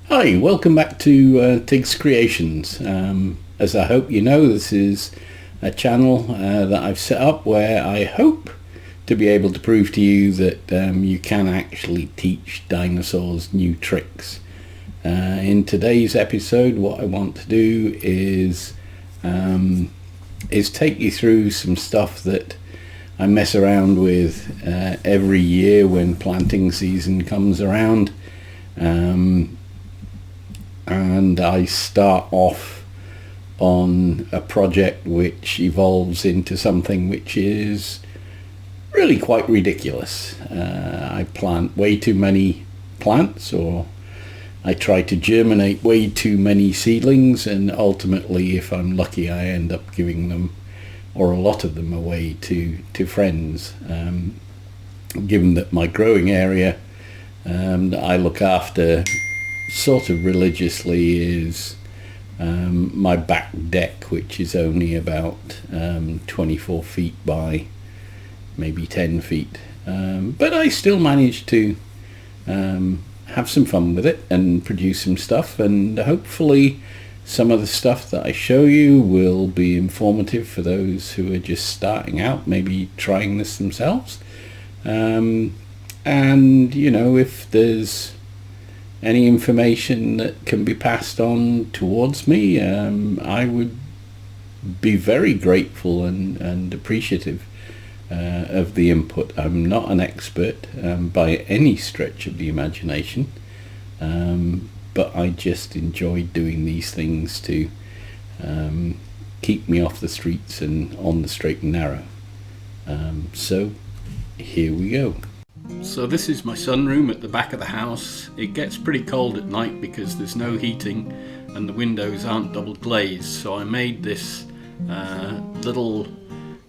Hi, welcome back to Tig's Creations. As I hope you know, this is a channel that I've set up where I hope to be able to prove to you that you can actually teach dinosaurs new tricks. In today's episode, what I want to do is take you through some stuff that I mess around with every year when planting season comes around. And I start off on a project which evolves into something which is really quite ridiculous. I plant way too many plants, or I try to germinate way too many seedlings, and ultimately, if I'm lucky, I end up giving them, or a lot of them, away to friends. Given that my growing area that I look after sort of religiously is my back deck, which is only about 24 feet by maybe 10 feet, but I still manage to have some fun with it and produce some stuff, and hopefully some of the stuff that I show you will be informative for those who are just starting out, maybe trying this themselves. And you know, if there's any information that can be passed on towards me, I would be very grateful and appreciative of the input. I'm not an expert by any stretch of the imagination, but I just enjoy doing these things to keep me off the streets and on the straight and narrow. So here we go. So this is my sunroom at the back of the house. It gets pretty cold at night because there's no heating and the windows aren't double glazed, so I made this little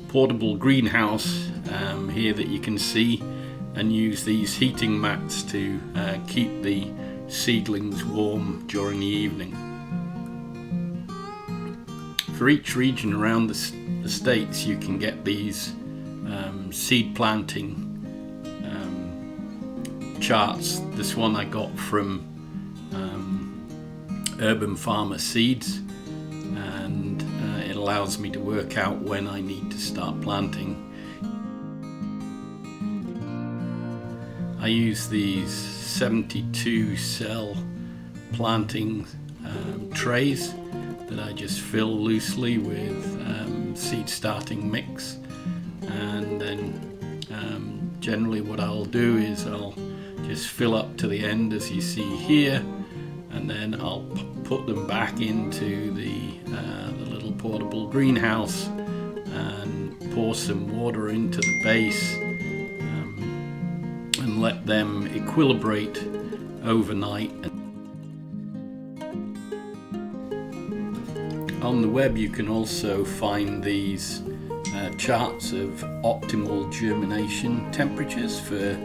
portable greenhouse here that you can see, and use these heating mats to keep the seedlings warm during the evening. For each region around the States, you can get these seed planting charts. This one I got from Urban Farmer Seeds, and it allows me to work out when I need to start planting. I use these 72 cell planting trays that I just fill loosely with seed starting mix, and then generally what I'll do is I'll just fill up to the end, as you see here, and then I'll put them back into the little portable greenhouse and pour some water into the base and let them equilibrate overnight. On the web you can also find these charts of optimal germination temperatures for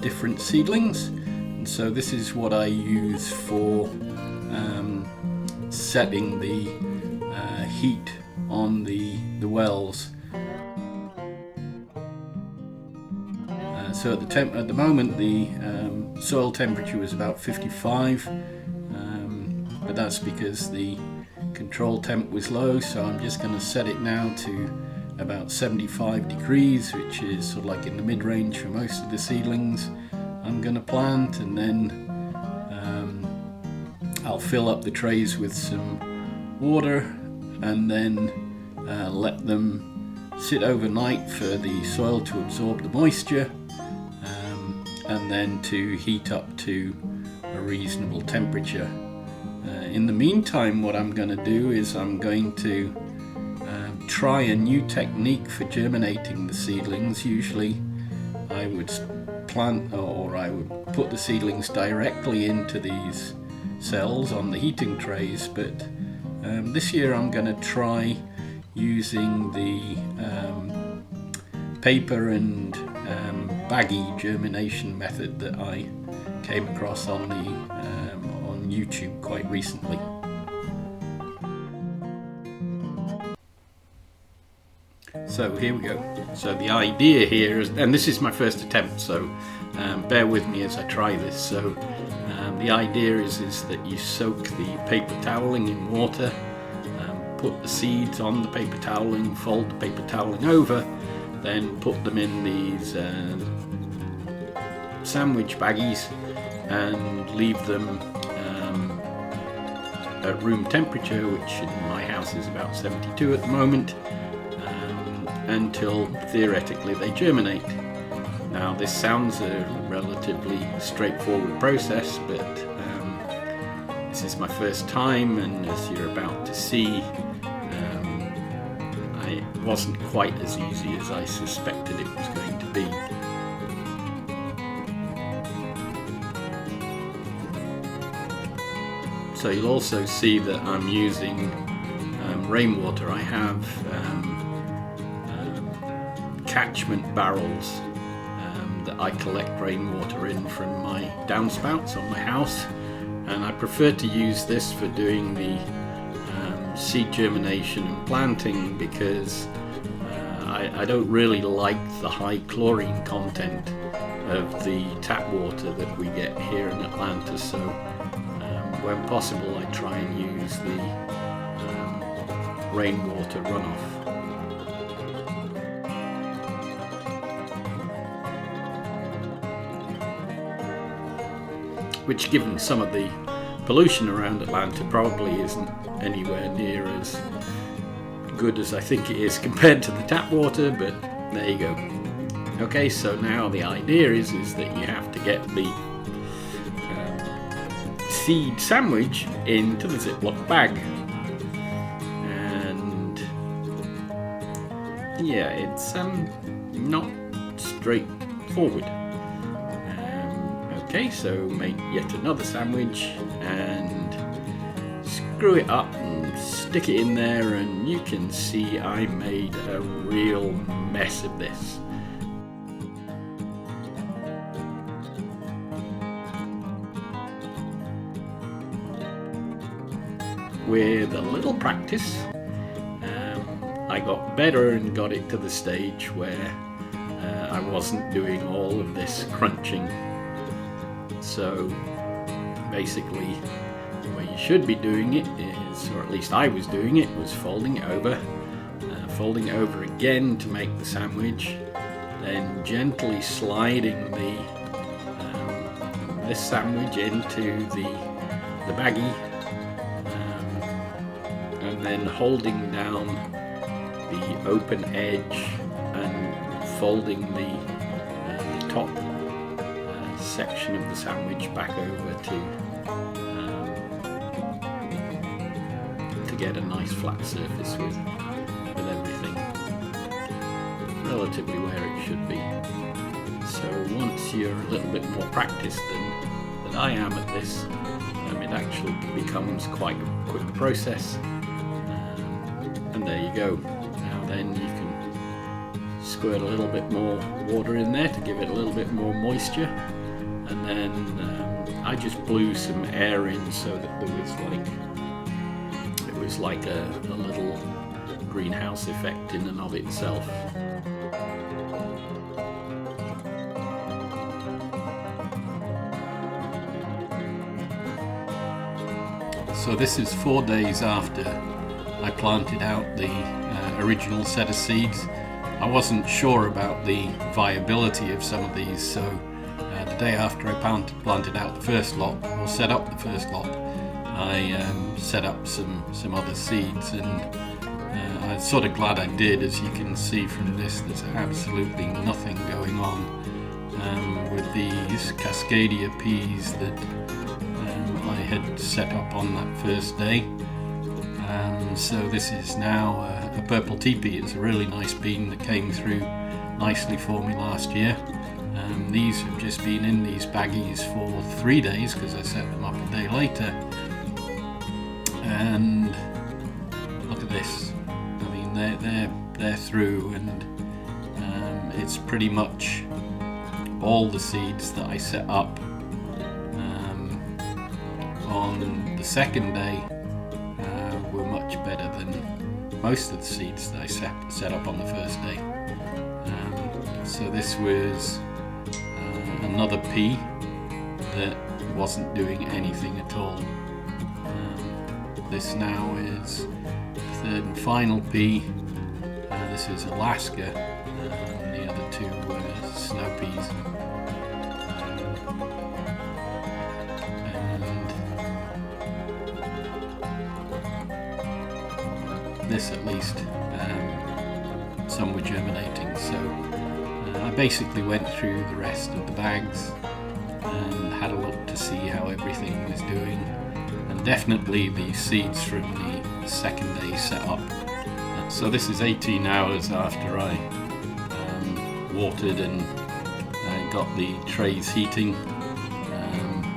different seedlings, and so this is what I use for setting the heat on the wells. So at the moment the soil temperature is about 55, but that's because the control temp was low, so I'm just going to set it now to about 75 degrees, which is sort of like in the mid-range for most of the seedlings I'm going to plant, and then I'll fill up the trays with some water and then let them sit overnight for the soil to absorb the moisture, and then to heat up to a reasonable temperature. In the meantime, what I'm going to do is I'm going to try a new technique for germinating the seedlings. Usually I would plant, or I would put the seedlings directly into these cells on the heating trays, but this year I'm going to try using the paper and Veggie germination method that I came across on YouTube quite recently. So here we go. So the idea here is, and this is my first attempt, so bear with me as I try this. So The idea is that you soak the paper toweling in water, put the seeds on the paper toweling, fold the paper toweling over, then put them in these sandwich baggies and leave them at room temperature, which in my house is about 72 at the moment, until theoretically they germinate. Now this sounds a relatively straightforward process, but this is my first time, and as you're about to see, it wasn't quite as easy as I suspected it was going to be. So you'll also see that I'm using rainwater. I have catchment barrels that I collect rainwater in from my downspouts on my house, and I prefer to use this for doing the seed germination and planting because I don't really like the high chlorine content of the tap water that we get here in Atlanta, so when possible I try and use the rainwater runoff. Which, given some of the pollution around Atlanta, probably isn't anywhere near as good as I think it is compared to the tap water, but there you go. Okay, so now the idea is that you have to get the seed sandwich into the Ziploc bag, and yeah, it's not straightforward. Okay, so make yet another sandwich and screw it up and stick it in there, and you can see I made a real mess of this. With a little practice, I got better and got it to the stage where I wasn't doing all of this crunching. So basically the way you should be doing it is, or at least I was doing it, was folding it over again to make the sandwich, then gently sliding this sandwich into the baggie, and then holding down the open edge and folding the top section of the sandwich back over to get a nice flat surface with everything relatively where it should be. So once you're a little bit more practiced than I am at this, it actually becomes quite a quick process, and there you go. Now then you can squirt a little bit more water in there to give it a little bit more moisture. And then I just blew some air in so that there was like a little greenhouse effect in and of itself. So this is 4 days after I planted out the original set of seeds. I wasn't sure about the viability of some of these, so the day after I planted out the first lot, or set up the first lot, I set up some other seeds, and I'm sort of glad I did. As you can see from this, there's absolutely nothing going on with these Cascadia peas that I had set up on that first day. So this is now a purple teepee. It's a really nice bean that came through nicely for me last year. These have just been in these baggies for 3 days because I set them up a day later, and look at this. I mean, they're through, and it's pretty much all the seeds that I set up on the second day were much better than most of the seeds that I set up on the first day. So this was another pea that wasn't doing anything at all. This now is third and final pea. This is Alaska, the other two snow peas. And this at least, some were germinating, so I basically went through the rest of the bags and had a look to see how everything was doing, and definitely the seeds from the second day set up. So this is 18 hours after I watered and got the trays heating.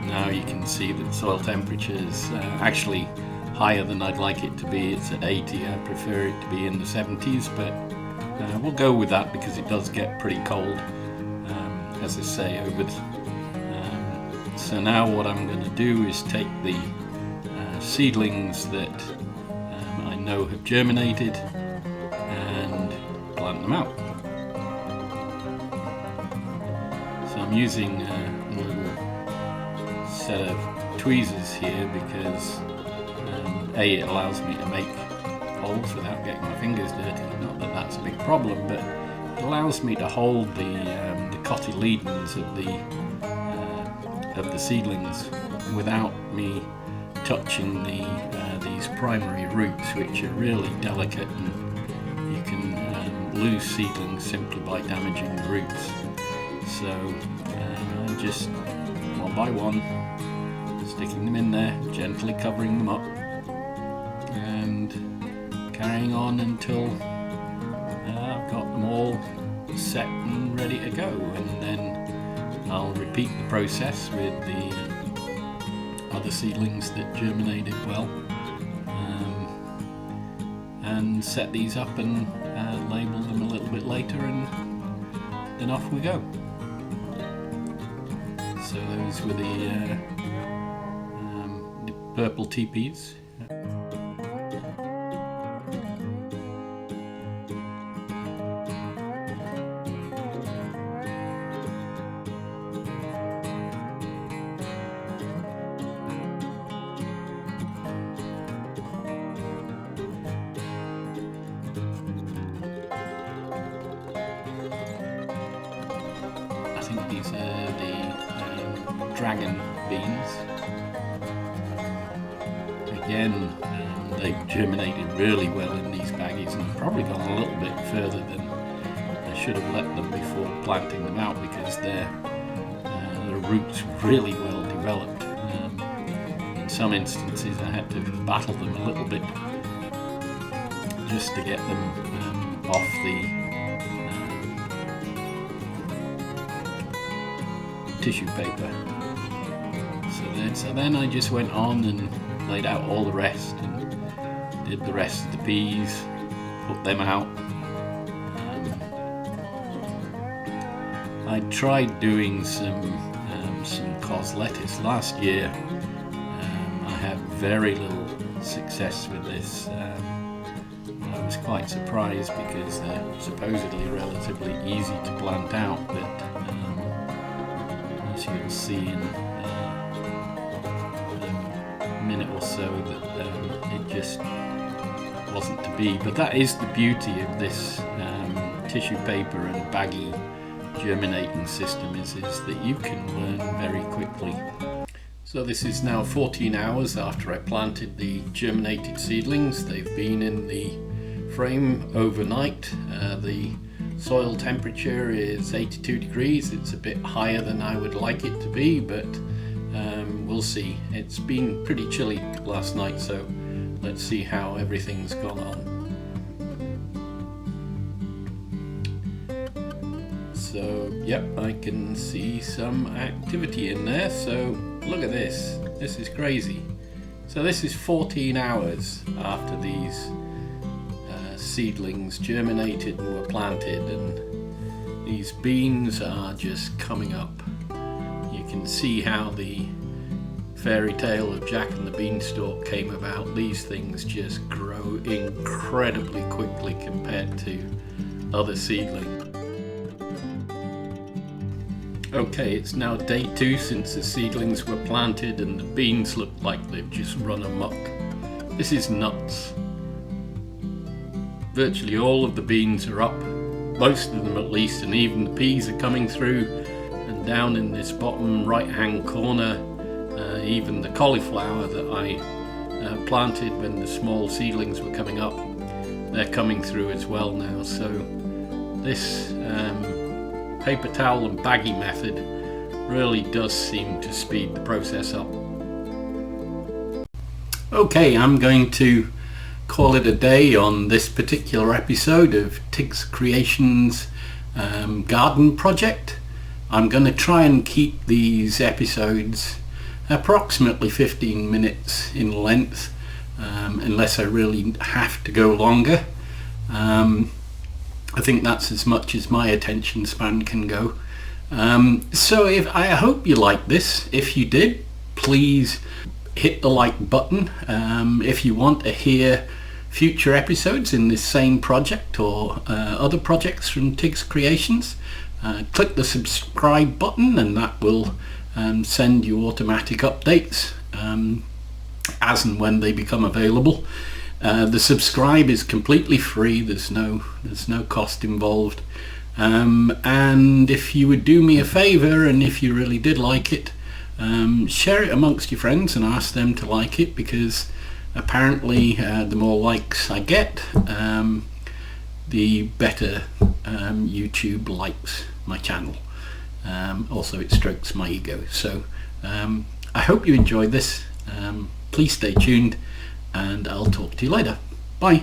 Now you can see that soil temperature is actually higher than I'd like it to be. It's at 80, I prefer it to be in the 70s, but we'll go with that because it does get pretty cold, as I say, over the, so now what I'm going to do is take the seedlings that I know have germinated and plant them out. So I'm using a little set of tweezers here because A, it allows me to make holes without getting my fingers dirty. Not that that's a big problem, but it allows me to hold the cotyledons of the seedlings without me touching these primary roots, which are really delicate, and you can lose seedlings simply by damaging the roots. So I'm just one by one sticking them in there, gently covering them up, and carrying on until I've got them all set and ready to go, and then I'll repeat the process with the other seedlings that germinated well, and set these up and label them a little bit later, and then off we go. So those were the purple teepees. I think these are the dragon beans. Again, they've germinated really well in these baggies, and I've probably gone a little bit further than I should have let them before planting them out, because their roots really well developed. In some instances I had to battle them a little bit just to get them off the tissue paper. So then I just went on and laid out all the rest and did the rest of the peas, put them out. I tried doing some cos lettuce last year. I had very little success with this. I was quite surprised because they're supposedly relatively easy to plant out, but as you'll see in a minute or so that it just wasn't to be. But that is the beauty of this tissue paper and baggy germinating system, is that you can learn very quickly. So this is now 14 hours after I planted the germinated seedlings. They've been in the frame overnight. The soil temperature is 82 degrees. It's a bit higher than I would like it to be, but we'll see. It's been pretty chilly last night, so let's see how everything's gone on. So, yep, I can see some activity in there. So, look at this. This is crazy. So this is 14 hours after these seedlings germinated and were planted, and these beans are just coming up. You can see how the fairy tale of Jack and the Beanstalk came about. These things just grow incredibly quickly compared to other seedlings. Okay, it's now day 2 since the seedlings were planted and the beans look like they've just run amok. This is nuts. Virtually all of the beans are up, most of them at least, and even the peas are coming through. And down in this bottom right hand corner, even the cauliflower that I planted when the small seedlings were coming up, they're coming through as well now. So this paper towel and baggie method really does seem to speed the process up. Okay, I'm going to call it a day on this particular episode of Tig's Creations garden project. I'm going to try and keep these episodes approximately 15 minutes in length, unless I really have to go longer. I think that's as much as my attention span can go. So I hope you liked this. If you did, please hit the like button. If you want to hear future episodes in this same project or other projects from Tig's Creations, click the subscribe button and that will send you automatic updates as and when they become available. The subscribe is completely free. There's no cost involved. And if you would do me a favor, and if you really did like it, share it amongst your friends and ask them to like it, because apparently the more likes I get, the better YouTube likes my channel. Also it strokes my ego. So I hope you enjoyed this. Please stay tuned and I'll talk to you later. Bye.